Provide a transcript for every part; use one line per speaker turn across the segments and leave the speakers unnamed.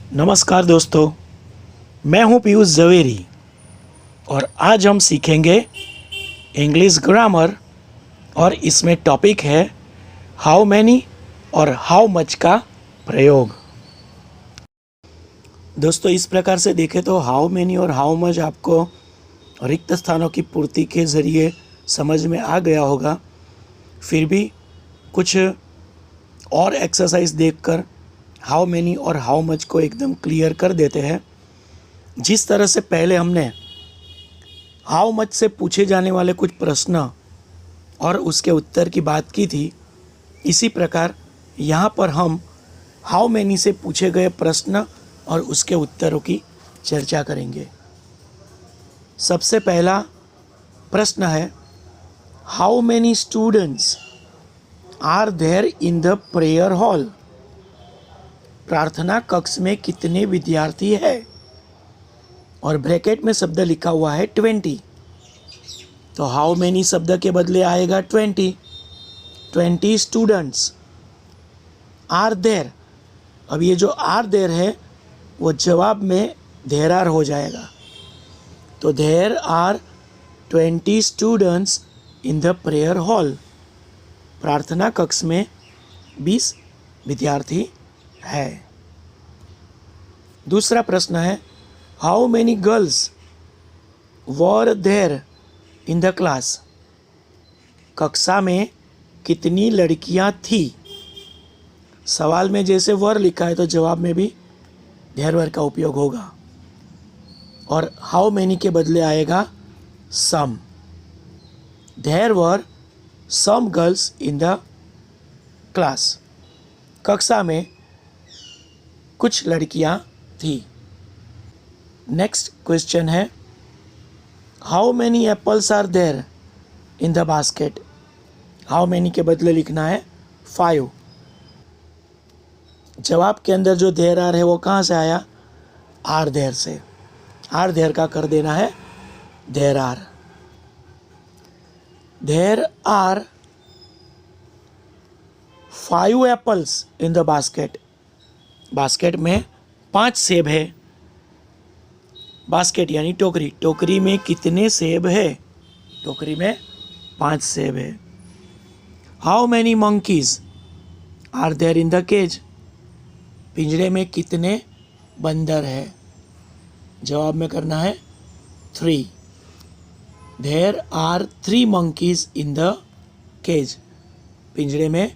नमस्कार दोस्तों, मैं हूं पीयूष जवेरी और आज हम सीखेंगे इंग्लिश ग्रामर। और इसमें टॉपिक है हाउ मैनी और हाउ मच का प्रयोग। दोस्तों, इस प्रकार से देखें तो हाउ मैनी और हाउ मच आपको रिक्त स्थानों की पूर्ति के ज़रिए समझ में आ गया होगा। फिर भी कुछ और एक्सरसाइज देखकर हाउ मैनी और हाउ मच को एकदम क्लियर कर देते हैं। जिस तरह से पहले हमने हाउ मच से पूछे जाने वाले कुछ प्रश्न और उसके उत्तर की बात की थी, इसी प्रकार यहाँ पर हम हाउ मैनी से पूछे गए प्रश्न और उसके उत्तरों की चर्चा करेंगे। सबसे पहला प्रश्न है, how many students are there in the prayer hall? प्रार्थना कक्ष में कितने विद्यार्थी है? और ब्रैकेट में शब्द लिखा हुआ है 20। तो हाउ मैनी शब्द के बदले आएगा 20। 20 स्टूडेंट्स आर देयर। अब ये जो आर देयर है वो जवाब में देयर आर हो जाएगा। तो there are 20 students in the prayer hall. प्रार्थना कक्ष में 20 विद्यार्थी है। दूसरा प्रश्न है, how many girls were there in the class? कक्षा में कितनी लड़कियां थी? सवाल में जैसे वर लिखा है तो जवाब में भी देयर वर का उपयोग होगा और हाउ मैनी के बदले आएगा some. There were some girls in the class. कक्षा में कुछ लड़कियां थी। नेक्स्ट क्वेश्चन है, how many apples are there in the basket? How many के बदले लिखना है 5। जवाब के अंदर जो देयर आर है वो कहाँ से आया? आर देयर से। आर देयर का कर देना है there are. There are 5 apples in the basket. Basket में 5 सेब है। बास्केट यानी टोकरी। टोकरी में कितने सेब है? टोकरी में 5 सेब है। How many monkeys are there in the cage? पिंजरे में कितने बंदर है? जवाब में करना है 3। There are 3 monkeys in the cage. पिंजरे में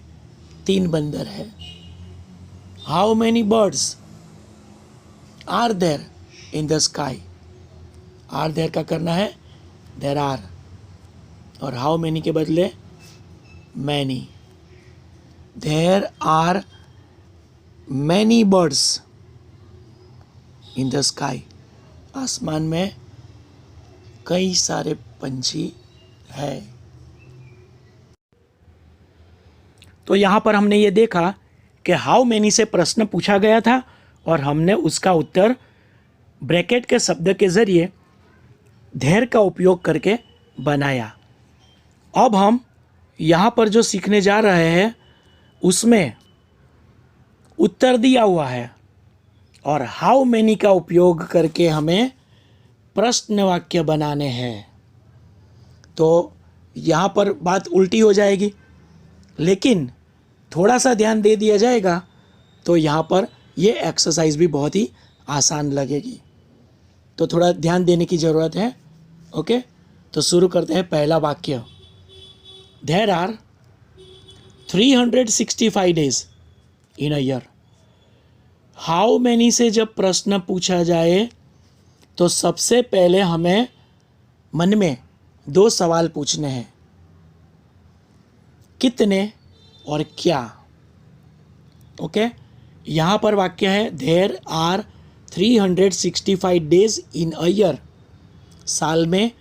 3 बंदर है। How many birds are there in the sky? Are there का करना है देयर आर और हाउ मैनी के बदले many. There are many birds in the sky. आसमान में कई सारे पंछी है। तो यहाँ पर हमने ये देखा कि हाउ मैनी से प्रश्न पूछा गया था और हमने उसका उत्तर ब्रैकेट के शब्द के ज़रिए देयर का उपयोग करके बनाया। अब हम यहाँ पर जो सीखने जा रहे हैं उसमें उत्तर दिया हुआ है और हाउ मैनी का उपयोग करके हमें प्रश्न वाक्य बनाने हैं। तो यहाँ पर बात उल्टी हो जाएगी, लेकिन थोड़ा सा ध्यान दे दिया जाएगा तो यहाँ पर ये एक्सरसाइज भी बहुत ही आसान लगेगी। तो थोड़ा ध्यान देने की ज़रूरत है। ओके, तो शुरू करते हैं। पहला वाक्य, there are 365 days in a year. How many से जब प्रश्न पूछा जाए तो सबसे पहले हमें मन में 2 सवाल पूछने हैं, कितने और क्या। ओके, यहाँ पर वाक्य है there are 365 days in a year. साल में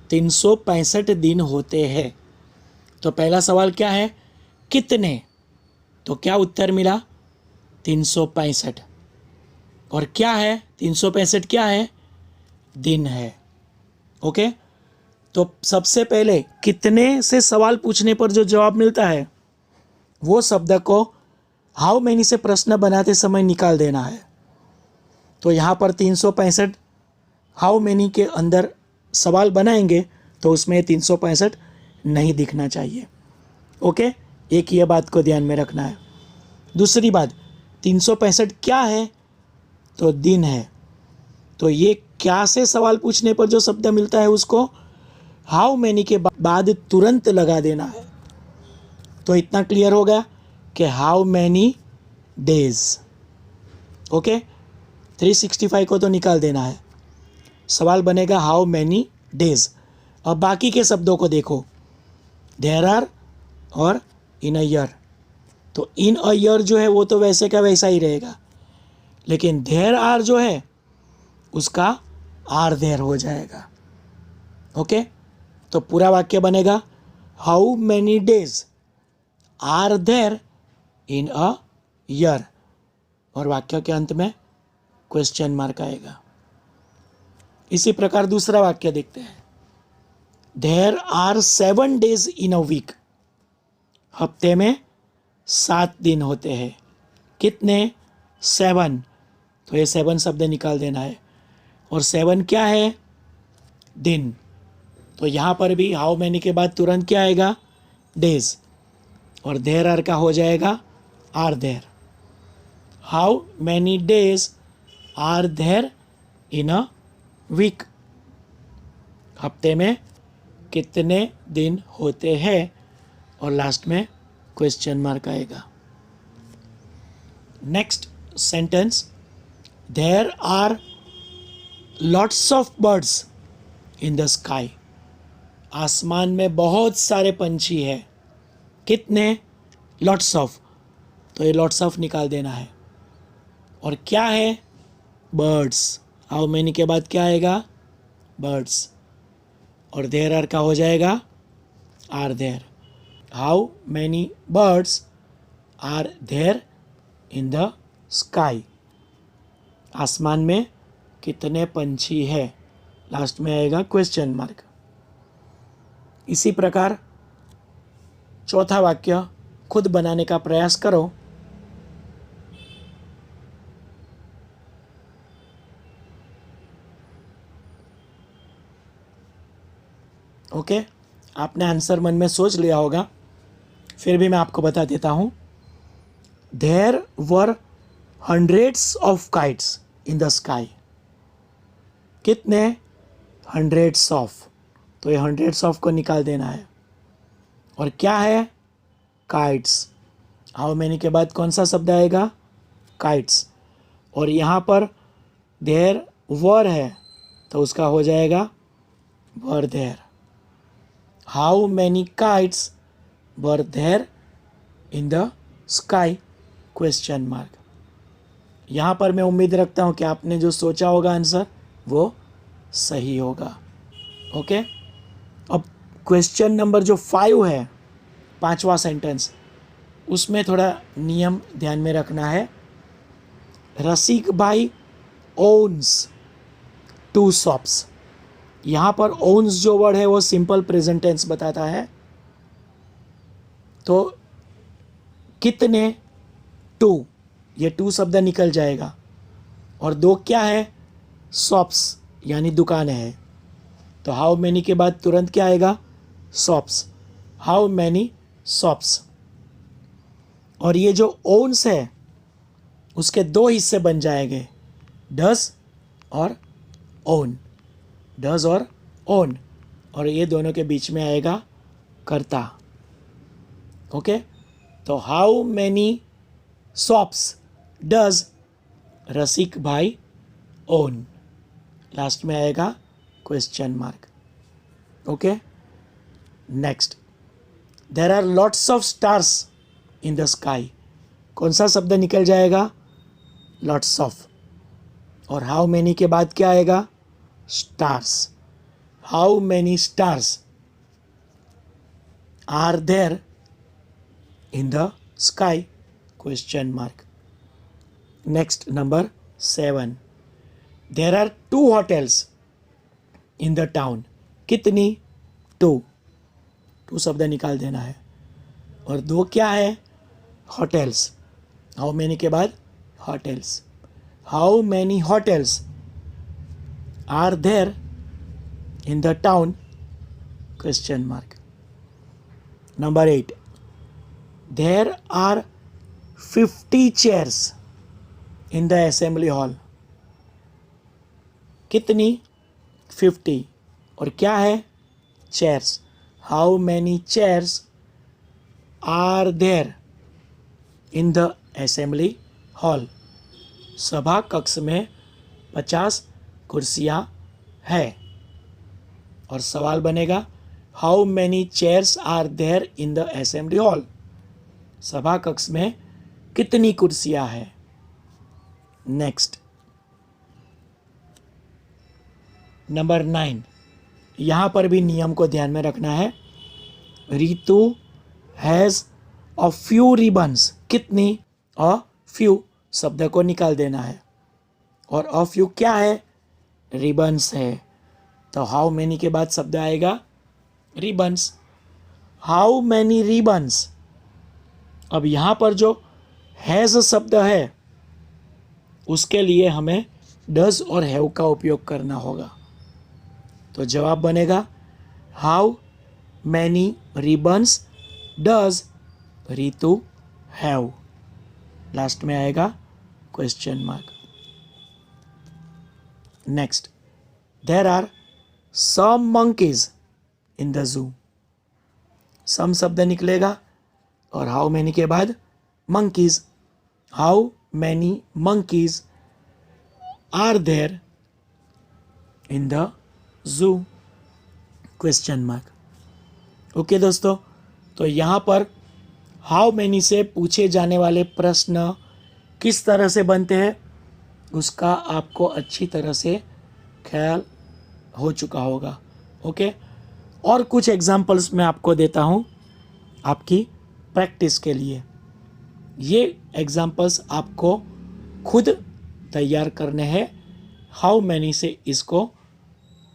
365 दिन होते हैं। तो पहला सवाल क्या है? कितने। तो क्या उत्तर मिला? 365। और क्या है? 365 क्या है? दिन है। ओके, तो सबसे पहले कितने से सवाल पूछने पर जो जवाब मिलता है वो शब्द को हाउ मैनी से प्रश्न बनाते समय निकाल देना है। तो यहाँ पर 365 हाउ मैनी के अंदर सवाल बनाएंगे तो उसमें 365 नहीं दिखना चाहिए। ओके, एक ये बात को ध्यान में रखना है। दूसरी बात, 365 क्या है? तो दिन है। तो ये क्या से सवाल पूछने पर जो शब्द मिलता है उसको हाउ मैनी के बाद तुरंत लगा देना है। तो इतना क्लियर हो गया कि हाउ मैनी डेज। ओके, 365 को तो निकाल देना है, सवाल बनेगा हाउ मैनी डेज। अब बाकी के शब्दों को देखो, देयर आर और इन अ ईयर। तो इन अ ईयर जो है वो तो वैसे का वैसा ही रहेगा, लेकिन देयर आर जो है उसका आर देयर हो जाएगा। ओके, तो पूरा वाक्य बनेगा how many days are there in a year, और वाक्य के अंत में क्वेश्चन मार्क आएगा। इसी प्रकार दूसरा वाक्य देखते हैं, there are 7 days in a week. हफ्ते में 7 दिन होते हैं। कितने? 7। तो ये 7 शब्द निकाल देना है। और 7 क्या है? दिन। तो यहाँ पर भी हाउ मैनी के बाद तुरंत क्या आएगा? डेज। और देयर आर का हो जाएगा are there. How many days are there in a week. हफ्ते में कितने दिन होते हैं, और लास्ट में क्वेश्चन मार्क आएगा। Next sentence, there are lots of birds in the sky. आसमान में बहुत सारे पंछी हैं। कितने? Lots of. तो ये लॉट्स ऑफ निकाल देना है। और क्या है? बर्ड्स। हाउ मैनी के बाद क्या आएगा? बर्ड्स। और देयर आर का हो जाएगा are there. How many birds are there in the sky. आसमान में कितने पंछी हैं, लास्ट में आएगा क्वेश्चन मार्क। इसी प्रकार चौथा वाक्य खुद बनाने का प्रयास करो। ओके, आपने आंसर मन में सोच लिया होगा, फिर भी मैं आपको बता देता हूँ। There were hundreds of kites in the sky. कितने? Hundreds of. तो ये हंड्रेड्स ऑफ को निकाल देना है। और क्या है? काइट्स। हाउ मैनी के बाद कौन सा शब्द आएगा? काइट्स। और यहाँ पर देयर वर है तो उसका हो जाएगा were there. How many kites were there in the sky, question mark. यहाँ पर मैं उम्मीद रखता हूँ कि आपने जो सोचा होगा आंसर वो सही होगा। ओके, अब क्वेश्चन नंबर जो 5 है, 5वां सेंटेंस, उसमें थोड़ा नियम ध्यान में रखना है। रसिक भाई ओन्स 2 शॉप्स। यहाँ पर ओन्स जो वर्ड है वो सिंपल प्रेजेंट टेंस बताता है। तो कितने? 2, ये 2 शब्द निकल जाएगा। और 2 क्या है? शॉप्स, यानी दुकान है। तो हाउ मैनी के बाद तुरंत क्या आएगा? शॉप्स। How many shops. और ये जो ओन्स है उसके 2 हिस्से बन जाएंगे, डज और ओन। डज और ओन, और ये दोनों के बीच में आएगा करता। ओके, तो how many shops does Rasik bhai own, last में आएगा question mark. Okay, next, there are lots of stars in the sky. कौन सा शब्द निकल जाएगा? Lots of. और हाउ मैनी के बाद क्या आएगा? Stars. How many stars are there in the sky, question mark. Next number 7, there are 2 hotels in the town. कितनी? 2 शब्द निकाल देना है। और 2 क्या है? होटल्स। हाउ मैनी के बाद? Hotels. How many hotels are there in the town? Question mark. Number 8. There are 50 chairs in the assembly hall. कितनी? 50. और क्या है? Chairs. How many chairs are there in the assembly hall? सभा कक्ष में 50 कुर्सियां है. और सवाल बनेगा how many chairs are there in the assembly hall? सभा कक्ष में कितनी कुर्सियां हैं? नेक्स्ट. नंबर 9. यहाँ पर भी नियम को ध्यान में रखना है. Ritu has a few ribbons. कितनी? अ फ्यू शब्द को निकाल देना है. और अ फ्यू क्या है? रिबन्स है. तो हाउ मैनी के बाद शब्द आएगा रिबन्स. How many ribbons. अब यहाँ पर जो हैज़ शब्द है उसके लिए हमें डज और हैव का उपयोग करना होगा. तो जवाब बनेगा how many ribbons does Ritu have. Last में आएगा question mark. Next. There are some monkeys in the zoo. Some शब्द निकलेगा और हाउ मैनी के बाद monkeys. How many monkeys are there in the zoo? Question mark. Okay दोस्तों, तो यहाँ पर हाउ मैनी से पूछे जाने वाले प्रश्न किस तरह से बनते हैं उसका आपको अच्छी तरह से ख्याल हो चुका होगा. ओके, और कुछ एग्जाम्पल्स मैं आपको देता हूँ आपकी प्रैक्टिस के लिए. ये एग्जाम्पल्स आपको खुद तैयार करने हैं. हाउ मैनी से इसको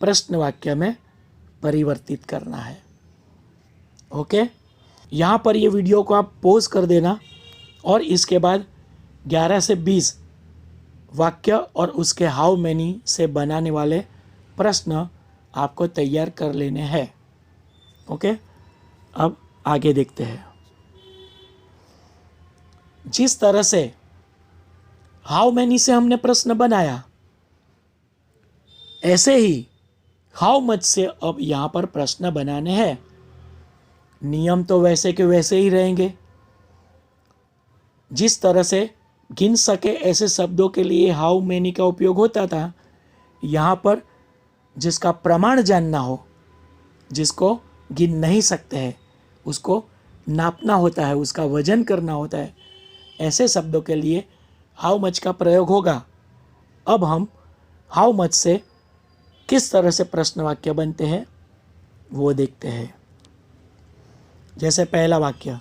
प्रश्न वाक्य में परिवर्तित करना है. ओके, यहाँ पर ये वीडियो को आप पॉज कर देना और इसके बाद 11 से 20 वाक्य और उसके हाउ मैनी से बनाने वाले प्रश्न आपको तैयार कर लेने हैं. ओके, अब आगे देखते हैं. जिस तरह से हाउ मैनी से हमने प्रश्न बनाया ऐसे ही हाउ मच से अब यहाँ पर प्रश्न बनाने हैं. नियम तो वैसे के वैसे ही रहेंगे. जिस तरह से गिन सके ऐसे शब्दों के लिए हाउ मैनी का उपयोग होता था, यहाँ पर जिसका प्रमाण जानना हो, जिसको गिन नहीं सकते हैं, उसको नापना होता है, उसका वजन करना होता है, ऐसे शब्दों के लिए हाउ मच का प्रयोग होगा. अब हम हाउ मच से किस तरह से प्रश्न वाक्य बनते हैं वो देखते हैं. जैसे पहला वाक्य,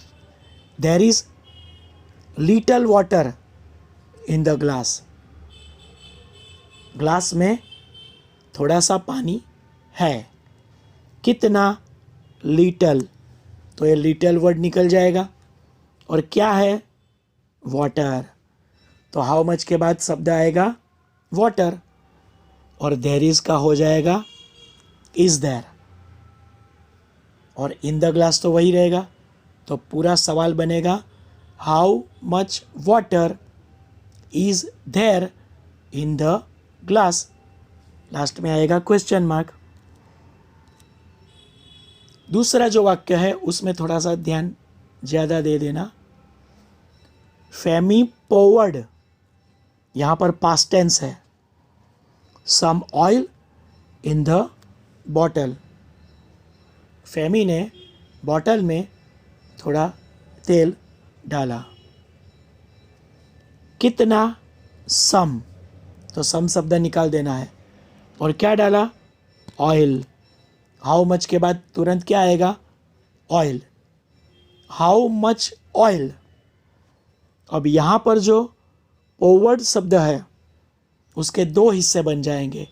there is little water in the glass. Glass में थोड़ा सा पानी है. कितना? लिटल. तो ये लिटल वर्ड निकल जाएगा. और क्या है? वाटर. तो हाउ मच के बाद शब्द आएगा वाटर. और देयर इज का हो जाएगा इज देयर. और इन द ग्लास तो वही रहेगा. तो पूरा सवाल बनेगा how much water is there in the glass. Last में आएगा क्वेश्चन मार्क. दूसरा जो वाक्य है उसमें थोड़ा सा ध्यान ज़्यादा दे देना. फेमी पोवर्ड, यहाँ पर पास्ट टेंस है. Some oil in the bottle. Femi ने बॉटल में थोड़ा तेल डाला. कितना? सम. तो सम शब्द निकाल देना है. और क्या डाला? ऑयल. हाउ मच के बाद तुरंत क्या आएगा? ऑयल. How much oil. अब यहाँ पर जो पोवर्ड शब्द है उसके दो हिस्से बन जाएंगे,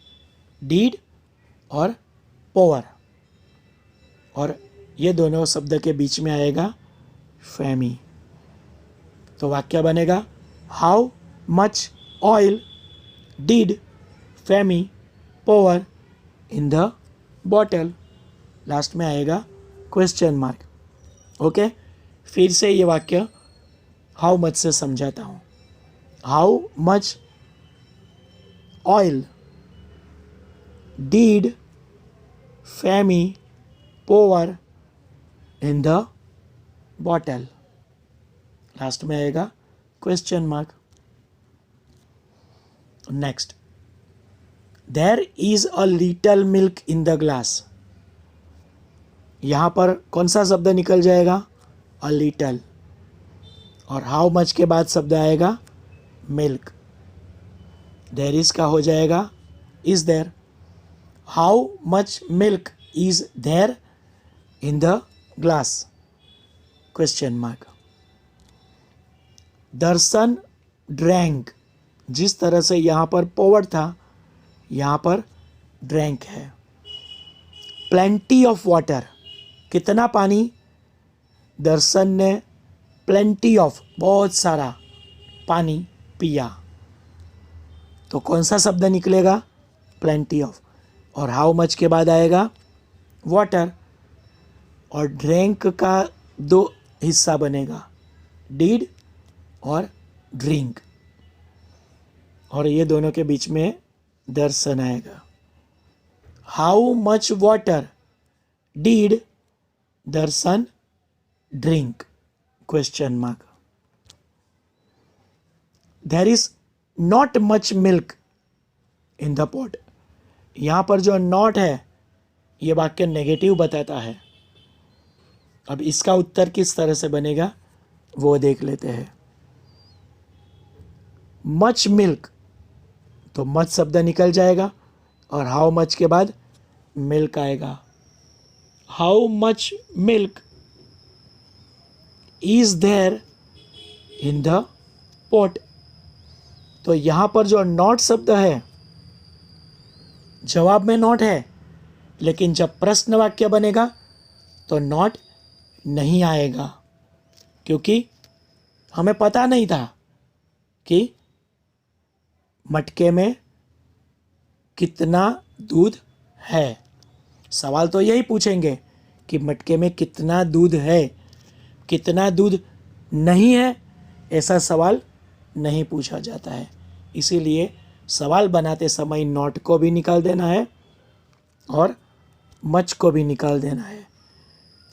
डीड और पोवर. और ये दोनों शब्द के बीच में आएगा फेमी. तो वाक्य बनेगा how much oil did Femi pour in the bottle. Last में आएगा क्वेश्चन मार्क। ओके, फिर से ये वाक्य हाउ मच से समझाता हूँ। How much oil did Femi pour in the bottle. Last में आएगा question mark. Next, there is a little milk in the glass. यहाँ पर कौन सा शब्द निकल जाएगा? A little. और हाउ मच के बाद शब्द आएगा मिल्क। देयर इज का हो जाएगा is there. How much milk is there in the glass? Question mark. Darshan drank, जिस तरह से यहाँ पर पोवर था यहाँ पर ड्रैंक है। प्लेंटी ऑफ वाटर, कितना पानी? दर्शन ने प्लेंटी ऑफ, बहुत सारा पानी पिया। तो कौन सा शब्द निकलेगा? Plenty of. और हाउ मच के बाद आएगा वाटर। और ड्रिंक का दो हिस्सा बनेगा, डिड और ड्रिंक। और ये दोनों के बीच में दर्शन आएगा। How much water did Darshan drink? Question mark. There is not much milk in the pot. यहाँ पर जो नॉट है ये वाक्य नेगेटिव बताता है। अब इसका उत्तर किस तरह से बनेगा वो देख लेते हैं। मच मिल्क, तो मच शब्द निकल जाएगा और हाउ मच के बाद मिल्क आएगा। How much milk is there in the pot? तो यहां पर जो नॉट शब्द है जवाब में नॉट है, लेकिन जब प्रश्न वाक्य बनेगा तो नॉट नहीं आएगा, क्योंकि हमें पता नहीं था कि मटके में कितना दूध है। सवाल तो यही पूछेंगे कि मटके में कितना दूध है। कितना दूध नहीं है ऐसा सवाल नहीं पूछा जाता है। इसीलिए सवाल बनाते समय नॉट को भी निकाल देना है और मच को भी निकाल देना है।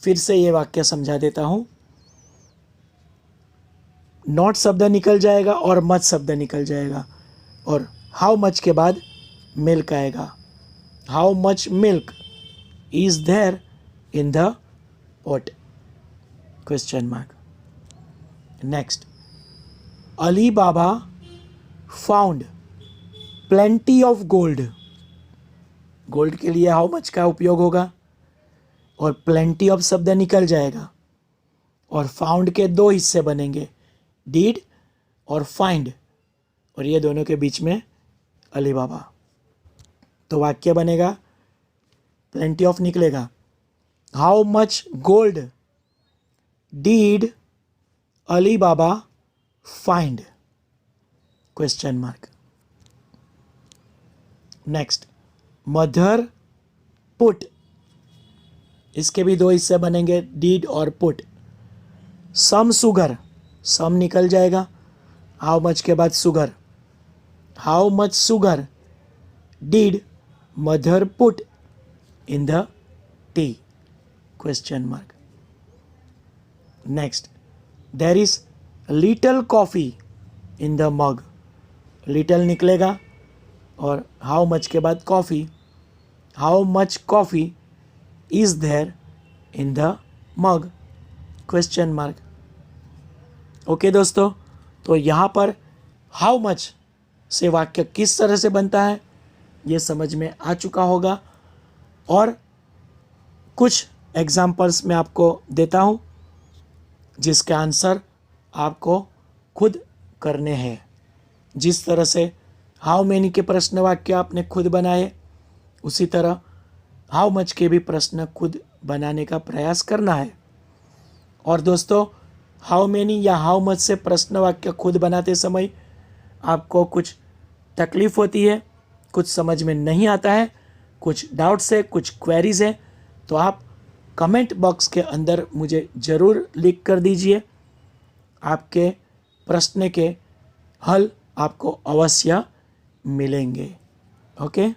फिर से ये वाक्य समझा देता हूँ। नॉट शब्द निकल जाएगा और मच शब्द निकल जाएगा और हाउ मच के बाद मिल्क आएगा। How much milk is there in the pot? Question mark. Next, Ali Baba found plenty of gold. Gold के लिए हाउ मच का उपयोग होगा और प्लेंटी ऑफ शब्द निकल जाएगा और फाउंड के दो हिस्से बनेंगे, डीड और फाइंड, और ये दोनों के बीच में अली बाबा। तो वाक्य बनेगा प्लेंटी ऑफ निकलेगा। How much gold did Ali Baba find? Question mark. Next, mother put, इसके भी दो हिस्से बनेंगे, डीड और पुट। सम सुगर, सम निकल जाएगा, हाउ मच के बाद sugar. How much sugar did mother put in the tea? Question mark. Next, there is little coffee in the mug. Little निकलेगा और हाउ मच के बाद coffee. How much coffee is there in the mug? Question mark. Okay दोस्तों, तो यहाँ पर how much से वाक्य किस तरह से बनता है ये समझ में आ चुका होगा। और कुछ एग्जाम्पल्स मैं आपको देता हूँ जिसके आंसर आपको खुद करने हैं। जिस तरह से हाउ मैनी के प्रश्न वाक्य आपने खुद बनाए, उसी तरह हाउ मच के भी प्रश्न खुद बनाने का प्रयास करना है। और दोस्तों, हाउ मैनी या हाउ मच से प्रश्न वाक्य खुद बनाते समय आपको कुछ तकलीफ़ होती है, कुछ समझ में नहीं आता है, कुछ डाउट्स है, कुछ क्वेरीज है, तो आप कमेंट बॉक्स के अंदर मुझे ज़रूर लिख कर दीजिए। आपके प्रश्न के हल आपको अवश्य मिलेंगे। ओके,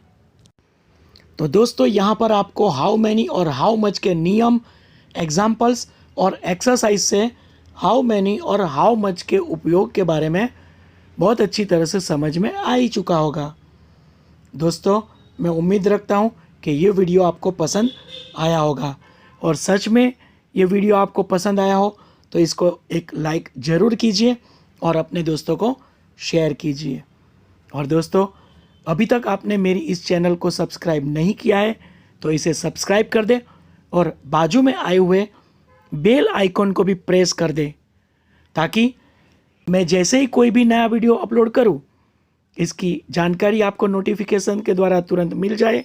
तो दोस्तों यहाँ पर आपको हाउ मैनी और हाउ मच के नियम, एग्जाम्पल्स और एक्सरसाइज से हाउ मैनी और हाउ मच के उपयोग के बारे में बहुत अच्छी तरह से समझ में आ ही चुका होगा। दोस्तों मैं उम्मीद रखता हूँ कि ये वीडियो आपको पसंद आया होगा, और सच में ये वीडियो आपको पसंद आया हो तो इसको एक लाइक ज़रूर कीजिए और अपने दोस्तों को शेयर कीजिए। और दोस्तों अभी तक आपने मेरी इस चैनल को सब्सक्राइब नहीं किया है तो इसे सब्सक्राइब कर दें और बाजू में आए हुए बेल आइकॉन को भी प्रेस कर दें, ताकि मैं जैसे ही कोई भी नया वीडियो अपलोड करूं इसकी जानकारी आपको नोटिफिकेशन के द्वारा तुरंत मिल जाए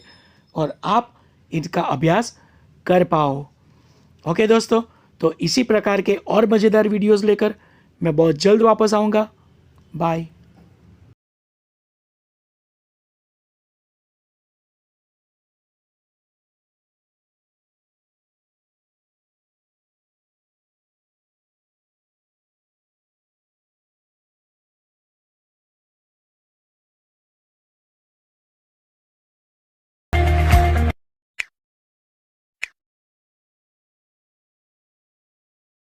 और आप इनका अभ्यास कर पाओ। ओके दोस्तों, तो इसी प्रकार के और मज़ेदार वीडियोस लेकर मैं बहुत जल्द वापस आऊँगा। बाय।